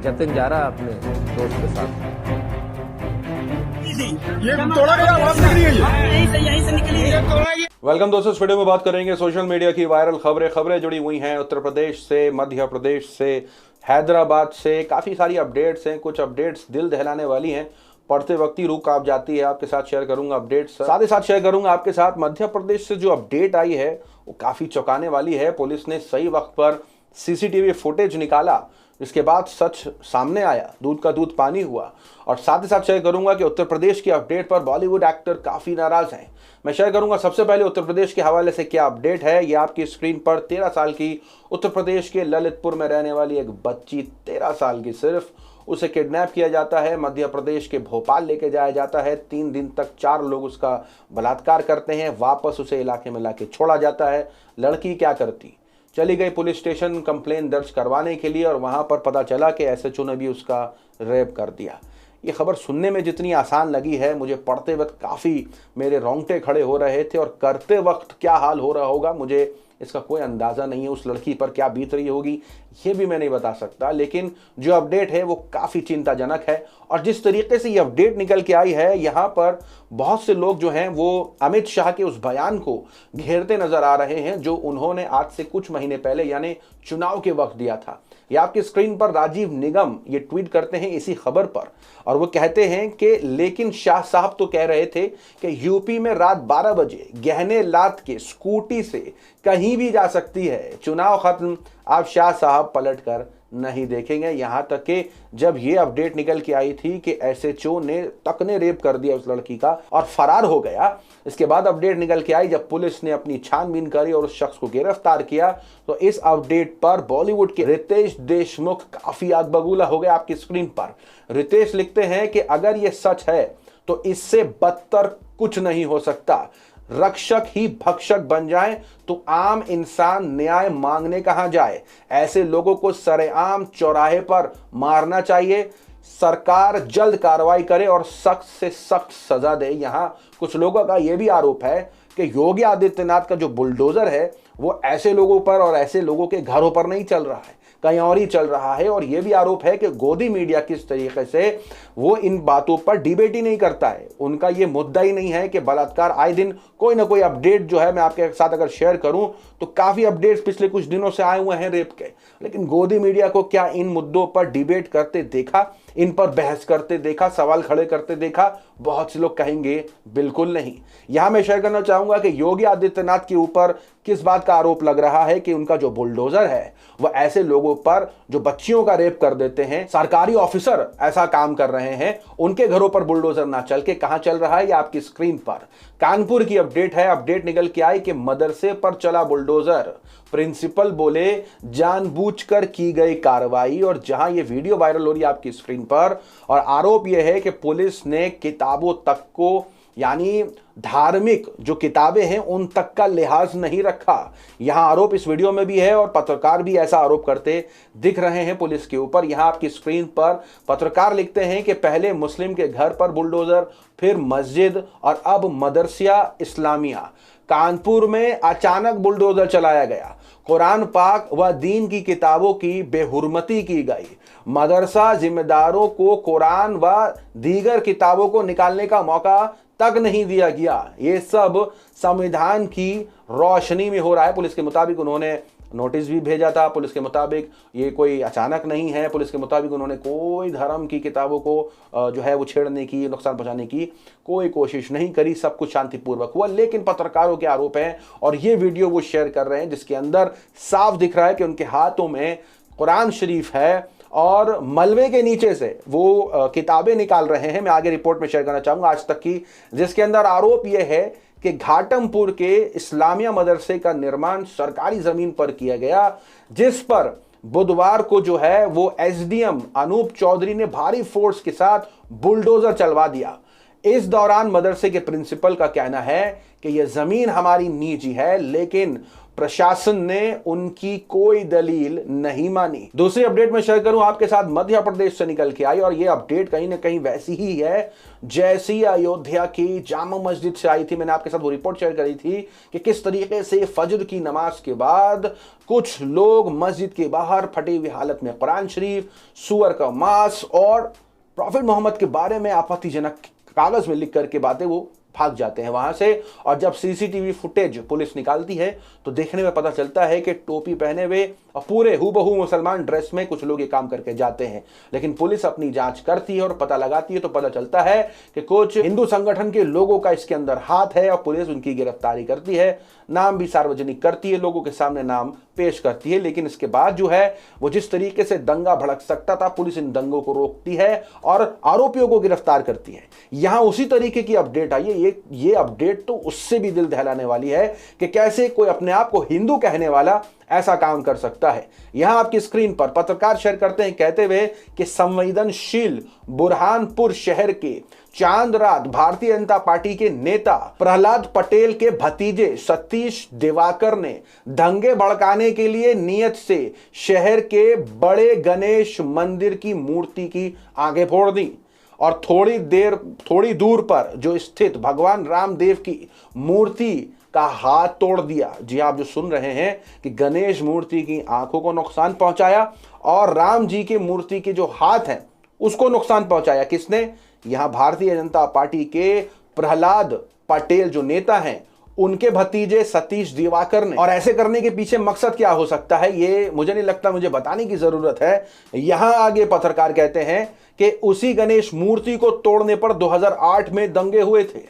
जतिन जा रहा है अपने दोस्त के साथ। ये तोड़ा गया, आवाज निकली है यहीं से निकली है। वेलकम दोस्तों, इस वीडियो में बात करेंगे सोशल मीडिया की वायरल खबरें जुड़ी हुई हैं उत्तर प्रदेश से, मध्य प्रदेश से, हैदराबाद से। काफ़ी सारी अपडेट्स हैं, कुछ अपडेट्स दिल दहलाने वाली हैं, पढ़ते वक्त ही रूह कांप जाती है। आपके साथ शेयर करूंगा अपडेट्स, साथ ही साथ शेयर करूंगा आपके साथ मध्य प्रदेश से जो अपडेट आई है वो काफ़ी चौंकाने वाली है। पुलिस ने सही वक्त पर सीसीटीवी फुटेज निकाला, इसके बाद सच सामने आया, दूध का दूध पानी हुआ। और साथ ही साथ शेयर करूंगा कि उत्तर प्रदेश की अपडेट पर बॉलीवुड एक्टर काफ़ी नाराज हैं। मैं शेयर करूंगा सबसे पहले उत्तर प्रदेश के हवाले से क्या अपडेट है। ये आपकी स्क्रीन पर 13 साल की उत्तर प्रदेश के ललितपुर में रहने वाली एक बच्ची, 13 साल की सिर्फ, उसे किडनैप किया जाता है, मध्य प्रदेश के भोपाल लेके जाया जाता है। 3 दिन तक 4 लोग उसका बलात्कार करते हैं, वापस उसे इलाके में लाके छोड़ा जाता है। लड़की क्या करती, चली गई पुलिस स्टेशन कंप्लेन दर्ज करवाने के लिए, और वहां पर पता चला कि एसएचओ ने भी उसका रेप कर दिया। ये खबर सुनने में जितनी आसान लगी है, मुझे पढ़ते वक्त काफ़ी मेरे रोंगटे खड़े हो रहे थे, और करते वक्त क्या हाल हो रहा होगा मुझे इसका कोई अंदाज़ा नहीं है। उस लड़की पर क्या बीत रही होगी ये भी मैं नहीं बता सकता। लेकिन जो अपडेट है वो काफ़ी चिंताजनक है, और जिस तरीके से ये अपडेट निकल के आई है, यहाँ पर बहुत से लोग जो हैं वो अमित शाह के उस बयान को घेरते नजर आ रहे हैं जो उन्होंने आज से कुछ महीने पहले यानी चुनाव के वक्त दिया था। ये आपकी स्क्रीन पर राजीव निगम ये ट्वीट करते हैं इसी खबर पर, और वो कहते हैं कि लेकिन शाह साहब तो कह रहे थे कि यूपी में रात 12 बजे गहने लाद के स्कूटी से कहीं भी जा सकती है, चुनाव खत्म, अब शाह साहब पलट कर नहीं देखेंगे। यहां तक कि जब ये अपडेट निकल के आई थी कि एसएचओ ने रेप कर दिया उस लड़की का और फरार हो गया, इसके बाद अपडेट निकल के आई जब पुलिस ने अपनी छानबीन करी और उस शख्स को गिरफ्तार किया, तो इस अपडेट पर बॉलीवुड के रितेश देशमुख काफी आग बबूला हो गए। आपकी स्क्रीन पर रितेश लिखते हैं कि अगर ये सच है तो इससे बदतर कुछ नहीं हो सकता। रक्षक ही भक्षक बन जाए तो आम इंसान न्याय मांगने कहां जाए। ऐसे लोगों को सरेआम चौराहे पर मारना चाहिए। सरकार जल्द कार्रवाई करे और सख्त से सख्त सजा दे। यहां कुछ लोगों का यह भी आरोप है कि योगी आदित्यनाथ का जो बुलडोजर है वो ऐसे लोगों पर और ऐसे लोगों के घरों पर नहीं चल रहा है, कहीं और ही चल रहा है। और यह भी आरोप है कि गोदी मीडिया किस तरीके से वो इन बातों पर डिबेट ही नहीं करता है। उनका ये मुद्दा ही नहीं है कि बलात्कार, आए दिन कोई ना कोई अपडेट जो है मैं आपके साथ अगर शेयर करूं तो काफ़ी अपडेट्स पिछले कुछ दिनों से आए हुए हैं रेप के, लेकिन गोदी मीडिया को क्या इन मुद्दों पर डिबेट करते देखा, इन पर बहस करते देखा, सवाल खड़े करते देखा? बहुत से लोग कहेंगे बिल्कुल नहीं। यहां मैं शेयर करना चाहूंगा कि योगी आदित्यनाथ के ऊपर किस बात का आरोप लग रहा है कि उनका जो बुलडोजर है वह ऐसे लोगों पर जो बच्चियों का रेप कर देते हैं, सरकारी ऑफिसर ऐसा काम कर रहे हैं, उनके घरों पर बुलडोजर ना चल के कहां चल रहा है। ये आपकी स्क्रीन पर कानपुर की अपडेट है। अपडेट निकल के आई कि मदरसे पर चला बुलडोजर, प्रिंसिपल बोले जानबूझकर की गई कार्रवाई। और जहां ये वीडियो वायरल हो रही है आपकी स्क्रीन पर, और आरोप यह है कि पुलिस ने किताबों तक को, यानी धार्मिक जो किताबें हैं उन तक का लिहाज नहीं रखा। यहां आरोप इस वीडियो में भी है और पत्रकार भी ऐसा आरोप करते दिख रहे हैं पुलिस के ऊपर। यहां आपकी स्क्रीन पर पत्रकार लिखते हैं कि पहले मुस्लिम के घर पर बुलडोजर, फिर मस्जिद और अब मदरसिया इस्लामिया। कानपुर में अचानक बुलडोजर चलाया गया, कुरान पाक व दीन की किताबों की बेहुरमती की गई, मदरसा जिम्मेदारों को कुरान व दीगर किताबों को निकालने का मौका तक नहीं दिया गया। ये सब संविधान की रोशनी में हो रहा है। पुलिस के मुताबिक उन्होंने नोटिस भी भेजा था, पुलिस के मुताबिक ये कोई अचानक नहीं है, पुलिस के मुताबिक उन्होंने कोई धर्म की किताबों को जो है वो छेड़ने की, नुकसान पहुंचाने की कोई कोशिश नहीं करी, सब कुछ शांतिपूर्वक हुआ। लेकिन पत्रकारों के आरोप हैं और ये वीडियो वो शेयर कर रहे हैं जिसके अंदर साफ दिख रहा है कि उनके हाथों में कुरान शरीफ है और मलबे के नीचे से वो किताबें निकाल रहे हैं। मैं आगे रिपोर्ट में शेयर करना चाहूंगा आज तक की, जिसके अंदर आरोप यह है कि घाटमपुर के इस्लामिया मदरसे का निर्माण सरकारी जमीन पर किया गया, जिस पर बुधवार को जो है वो एसडीएम अनूप चौधरी ने भारी फोर्स के साथ बुलडोजर चलवा दिया। इस दौरान मदरसे के प्रिंसिपल का कहना है कि यह जमीन हमारी निजी है, लेकिन प्रशासन ने उनकी कोई दलील नहीं मानी। दूसरी अपडेट में शेयर करूं आपके साथ, मध्य प्रदेश से निकल के आई और यह अपडेट कहीं ना कहीं वैसी ही है जैसी अयोध्या की जामा मस्जिद से आई थी। मैंने आपके साथ वो रिपोर्ट शेयर करी थी कि किस तरीके से फजर की नमाज के बाद कुछ लोग मस्जिद के बाहर फटी हुई हालत में कुरान शरीफ, सूअर का मांस और प्रॉफिट मोहम्मद के बारे में आपत्तिजनक कागज में लिख करके बातें वो भाग जाते हैं वहां से। और जब सीसीटीवी फुटेज पुलिस निकालती है तो देखने में पता चलता है कि टोपी पहने हुए और पूरे हूबहू मुसलमान ड्रेस में कुछ लोग ये काम करके जाते हैं। लेकिन पुलिस अपनी जांच करती है और पता लगाती है तो पता चलता है कि कुछ हिंदू संगठन के लोगों का इसके अंदर हाथ है और पुलिस उनकी गिरफ्तारी करती है, नाम भी सार्वजनिक करती है, लोगों के सामने नाम पेश करती है। लेकिन इसके बाद जो है वो जिस तरीके से दंगा भड़क सकता था, पुलिस इन दंगों को रोकती है और आरोपियों को गिरफ्तार करती है। यहां उसी तरीके की अपडेट आई है। ये अपडेट तो उससे भी दिल दहलाने वाली है कि कैसे कोई अपने आप को हिंदू कहने वाला ऐसा काम कर सकता है। यहां आपकी स्क्रीन पर पत्रकार शेयर करते हैं कहते हुए कि संवेदनशील बुरहानपुर शहर के चांद रात भारतीय जनता पार्टी के नेता प्रहलाद पटेल के भतीजे सतीश दिवाकर ने दंगे भड़काने के लिए नियत से शहर के बड़े गणेश मंदिर की मूर्ति की आगे फोड़ दी और थोड़ी दूर पर जो स्थित भगवान रामदेव की मूर्ति का हाथ तोड़ दिया। जी आप जो सुन रहे हैं कि गणेश मूर्ति की आंखों को नुकसान पहुंचाया और राम जी की मूर्ति के जो हाथ हैं उसको नुकसान पहुंचाया। किसने? यहां भारतीय जनता पार्टी के प्रहलाद पटेल जो नेता हैं उनके भतीजे सतीश दिवाकर ने। और ऐसे करने के पीछे मकसद क्या हो सकता है ये मुझे नहीं लगता मुझे बताने की जरूरत है। यहां आगे पत्रकार कहते हैं कि उसी गणेश मूर्ति को तोड़ने पर 2008 में दंगे हुए थे।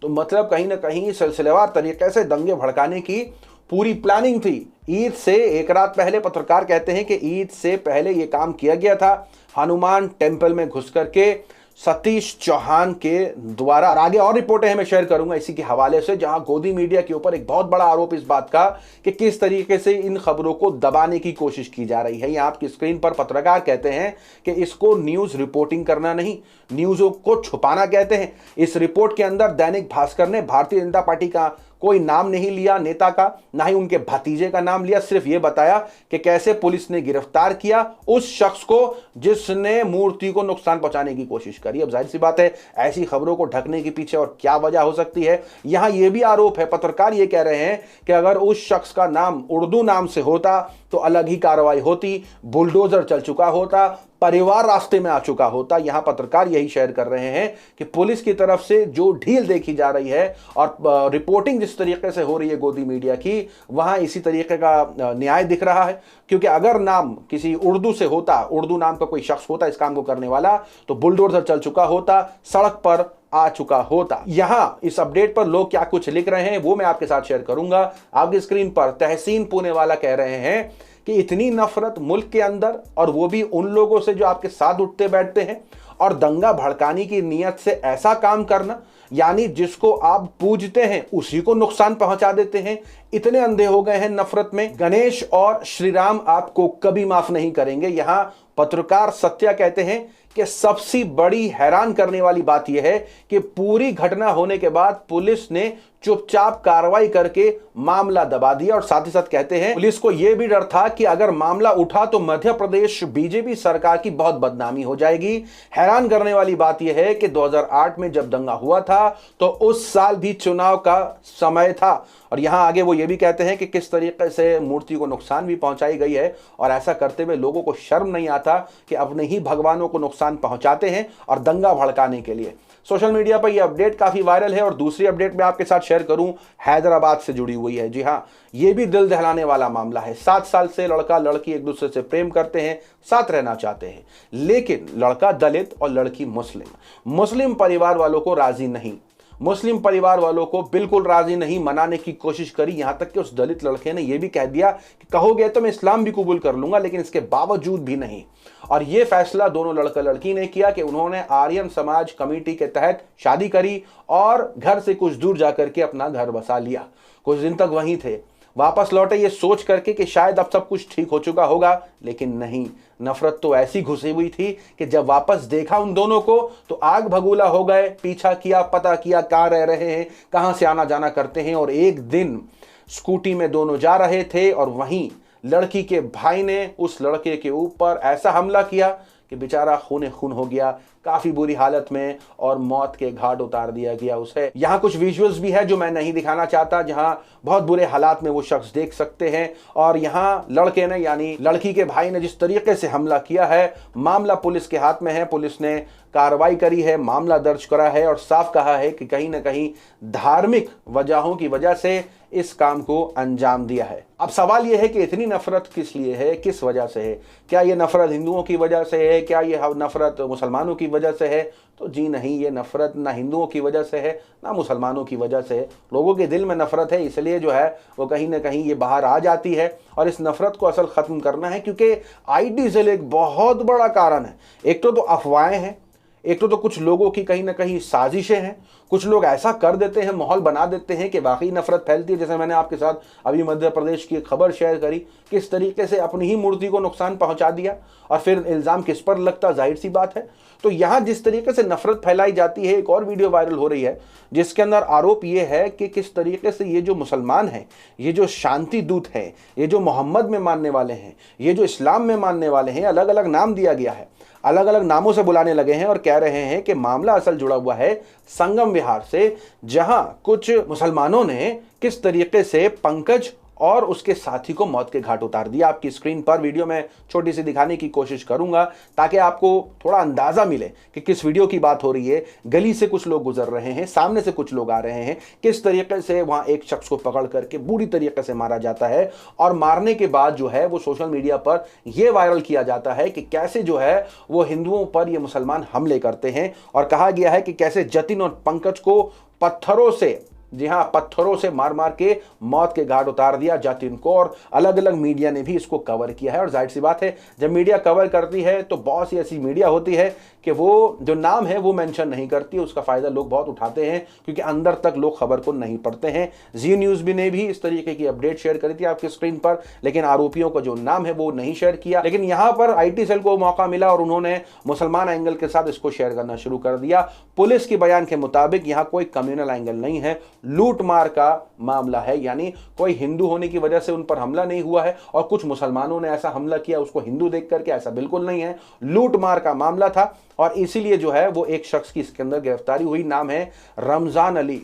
तो मतलब कहीं ना कहीं सिलसिलेवार तरीके से दंगे भड़काने की पूरी प्लानिंग थी। ईद से एक रात पहले पत्रकार कहते हैं कि ईद से पहले यह काम किया गया था हनुमान टेम्पल में घुस करके सतीश चौहान के द्वारा। आगे और रिपोर्टें मैं शेयर करूंगा इसी के हवाले से, जहां गोदी मीडिया के ऊपर एक बहुत बड़ा आरोप इस बात का कि किस तरीके से इन खबरों को दबाने की कोशिश की जा रही है। यहां आपकी स्क्रीन पर पत्रकार कहते हैं कि इसको न्यूज रिपोर्टिंग करना नहीं, न्यूज़ों को छुपाना कहते हैं। इस रिपोर्ट के अंदर दैनिक भास्कर ने भारतीय जनता पार्टी का कोई नाम नहीं लिया नेता का, ना ही उनके भतीजे का नाम लिया, सिर्फ ये बताया कि कैसे पुलिस ने गिरफ्तार किया उस शख्स को जिसने मूर्ति को नुकसान पहुंचाने की कोशिश करी। अब जाहिर सी बात है ऐसी खबरों को ढकने के पीछे और क्या वजह हो सकती है। यहां यह भी आरोप है, पत्रकार ये कह रहे हैं कि अगर उस शख्स का नाम उर्दू नाम से होता तो अलग ही कार्रवाई होती, बुलडोजर चल चुका होता, परिवार रास्ते में आ चुका होता। यहां पत्रकार यही शेयर कर रहे हैं कि पुलिस की तरफ से जो ढील देखी जा रही है और रिपोर्टिंग जिस तरीके से हो रही है गोदी मीडिया की, वहां इसी तरीके का न्याय दिख रहा है। क्योंकि अगर नाम किसी उर्दू से होता, उर्दू नाम का कोई शख्स होता इस काम को करने वाला, तो बुलडोजर चल चुका होता, सड़क पर आ चुका होता। यहां इस अपडेट पर लोग क्या कुछ लिख रहे हैं वो मैं आपके साथ शेयर करूंगा। आपकी स्क्रीन पर तहसीन पुणे वाला कह रहे हैं कि इतनी नफरत मुल्क के अंदर, और वो भी उन लोगों से जो आपके साथ उठते बैठते हैं, और दंगा भड़काने की नीयत से ऐसा काम करना, यानी जिसको आप पूजते हैं उसी को नुकसान पहुंचा देते हैं। इतने अंधे हो गए हैं नफरत में। गणेश और श्री राम आपको कभी माफ नहीं करेंगे। यहां पत्रकार सत्या कहते हैं कि सबसे बड़ी हैरान करने वाली बात यह है कि पूरी घटना होने के बाद पुलिस ने चुपचाप कार्रवाई करके मामला दबा दिया। और साथ ही साथ कहते हैं पुलिस को यह भी डर था कि अगर मामला उठा तो मध्य प्रदेश बीजेपी सरकार की बहुत बदनामी हो जाएगी। हैरान करने वाली बात यह है कि 2008 में जब दंगा हुआ था तो उस साल भी चुनाव का समय था। और यहां आगे वो ये भी कहते हैं कि किस तरीके से मूर्ति को नुकसान भी पहुंचाई गई है, और ऐसा करते हुए लोगों को शर्म नहीं आता कि अपने ही भगवानों को नुकसान पहुंचाते हैं और दंगा भड़काने के लिए। सोशल मीडिया पर यह अपडेट काफी वायरल है। और दूसरी अपडेट मैं आपके साथ शेयर करूं, हैदराबाद से जुड़ी हुई है। जी हां, यह भी दिल दहलाने वाला मामला है। 7 साल से लड़का लड़की एक दूसरे से प्रेम करते हैं, साथ रहना चाहते हैं, लेकिन लड़का दलित और लड़की मुस्लिम परिवार वालों को राजी नहीं, मुस्लिम परिवार वालों को बिल्कुल राजी नहीं, मनाने की कोशिश करी। यहां तक कि उस दलित लड़के ने यह भी कह दिया कि कहोगे तो मैं इस्लाम भी कबूल कर लूंगा, लेकिन इसके बावजूद भी नहीं। और यह फैसला दोनों लड़का लड़की ने किया कि उन्होंने आर्यन समाज कमेटी के तहत शादी करी और घर से कुछ दूर जाकर के अपना घर बसा लिया। कुछ दिन तक वहीं थे, वापस लौटे ये सोच करके कि शायद अब सब कुछ ठीक हो चुका होगा, लेकिन नहीं, नफरत तो ऐसी घुसी हुई थी कि जब वापस देखा उन दोनों को तो आग भगूला हो गए। पीछा किया, पता किया कहाँ रह रहे हैं, कहाँ से आना जाना करते हैं। और एक दिन स्कूटी में दोनों जा रहे थे और वहीं लड़की के भाई ने उस लड़के के ऊपर ऐसा हमला किया कि बेचारा खूने खून हो गया, काफी बुरी हालत में, और मौत के घाट उतार दिया गया उसे। यहाँ कुछ विजुअल्स भी है जो मैं नहीं दिखाना चाहता, जहां बहुत बुरे हालात में वो शख्स देख सकते हैं। और यहाँ लड़के ने यानी लड़की के भाई ने जिस तरीके से हमला किया है, मामला पुलिस के हाथ में है, पुलिस ने कार्रवाई करी है, मामला दर्ज करा है और साफ कहा है कि कहीं ना कहीं धार्मिक वजहों की वजह से इस काम को अंजाम दिया है। अब सवाल यह है कि इतनी नफरत किस लिए है, किस वजह से है? क्या ये नफरत हिंदुओं की वजह से है? क्या ये नफरत मुसलमानों की वजह से है? तो जी नहीं, ये नफरत ना हिंदुओं की वजह से है ना मुसलमानों की वजह से है। लोगों के दिल में नफरत है, इसलिए जो है वो कहीं ना कहीं ये बाहर आ जाती है और इस नफरत को असल खत्म करना है, क्योंकि आईटी सेल एक बहुत बड़ा कारण है। एक तो अफवाहें हैं, एक तो कुछ लोगों की कहीं ना कहीं साजिशें हैं, कुछ लोग ऐसा कर देते हैं, माहौल बना देते हैं कि वाकई नफरत फैलती है। जैसे मैंने आपके साथ अभी मध्य प्रदेश की एक खबर शेयर करी, किस तरीके से अपनी ही मूर्ति को नुकसान पहुंचा दिया और फिर इल्ज़ाम किस पर लगता, जाहिर सी बात है। तो यहाँ जिस तरीके से नफरत फैलाई जाती है, एक और वीडियो वायरल हो रही है जिसके अंदर आरोप ये है कि किस तरीके से ये जो मुसलमान हैं, ये जो शांति दूत हैं, ये जो मोहम्मद में मानने वाले हैं, ये जो इस्लाम में मानने वाले हैं, अलग अलग नाम दिया गया है, अलग अलग नामों से बुलाने लगे हैं और कह रहे हैं कि मामला असल जुड़ा हुआ है संगम विहार से, जहां कुछ मुसलमानों ने किस तरीके से पंकज और उसके साथी को मौत के घाट उतार दिया। आपकी स्क्रीन पर वीडियो में छोटी सी दिखाने की कोशिश करूंगा ताकि आपको थोड़ा अंदाजा मिले कि किस वीडियो की बात हो रही है। गली से कुछ लोग गुजर रहे हैं, सामने से कुछ लोग आ रहे हैं, किस तरीके से वहां एक शख्स को पकड़ करके बुरी तरीके से मारा जाता है और मारने के बाद जो है वो सोशल मीडिया पर यह वायरल किया जाता है कि कैसे जो है वो हिंदुओं पर ये मुसलमान हमले करते हैं। और कहा गया है कि कैसे जतिन और पंकज को पत्थरों से, जी हाँ, पत्थरों से मार मार के मौत के घाट उतार दिया जतिन को। और अलग अलग मीडिया ने भी इसको कवर किया है। और जाहिर सी बात है, जब मीडिया कवर करती है तो बहुत सी ऐसी मीडिया होती है कि वो जो नाम है वो मेंशन नहीं करती, उसका फायदा लोग बहुत उठाते हैं क्योंकि अंदर तक लोग खबर को नहीं पढ़ते हैं। जी न्यूज़ भी ने भी इस तरीके की अपडेट शेयर करी थी आपकी स्क्रीन पर, लेकिन आरोपियों का जो नाम है वो नहीं शेयर किया। लेकिन यहाँ पर आईटी सेल को मौका मिला और उन्होंने मुसलमान एंगल के साथ इसको शेयर करना शुरू कर दिया। पुलिस के बयान के मुताबिक यहाँ कोई कम्युनल एंगल नहीं है, लूट मार का मामला है, यानी कोई हिंदू होने की वजह से उन पर हमला नहीं हुआ है और कुछ मुसलमानों ने ऐसा हमला किया उसको हिंदू देख करके, ऐसा बिल्कुल नहीं है। लूट मार का मामला था और इसीलिए जो है वो एक शख्स की इसके अंदर गिरफ्तारी हुई, नाम है रमजान अली।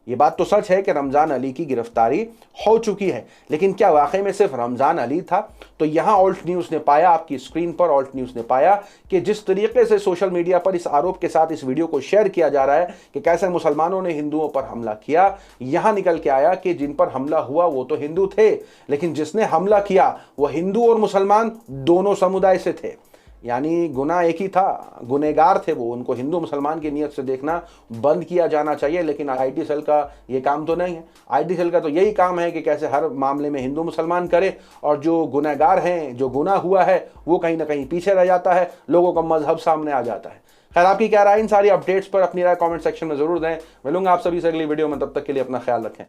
ये बात तो सच है कि रमजान अली की गिरफ्तारी हो चुकी है, लेकिन क्या वाकई में सिर्फ रमजान अली था? तो यहां ऑल्ट न्यूज़ ने पाया, आपकी स्क्रीन पर ऑल्ट न्यूज़ ने पाया कि जिस तरीके से सोशल मीडिया पर इस आरोप के साथ इस वीडियो को शेयर किया जा रहा है कि कैसे मुसलमानों ने हिंदुओं पर हमला किया, यहां निकल के आया कि जिन पर हमला हुआ वो तो हिंदू थे, लेकिन जिसने हमला किया वो हिंदू और मुसलमान दोनों समुदाय से थे, यानी गुनाह एक ही था, गुनहगार थे वो। उनको हिंदू मुसलमान की नीयत से देखना बंद किया जाना चाहिए, लेकिन आईटी सेल का ये काम तो नहीं है। आईटी सेल का तो यही काम है कि कैसे हर मामले में हिंदू मुसलमान करे और जो गुनहगार हैं, जो गुनाह हुआ है वो कहीं ना कहीं पीछे रह जाता है, लोगों का मजहब सामने आ जाता है। खैर, आपकी क्या राय इन सारी अपडेट्स पर? अपनी राय कमेंट सेक्शन में जरूर दें। मिलूंगा आप सभी से अगली वीडियो में, तब तक के लिए अपना ख्याल रखें।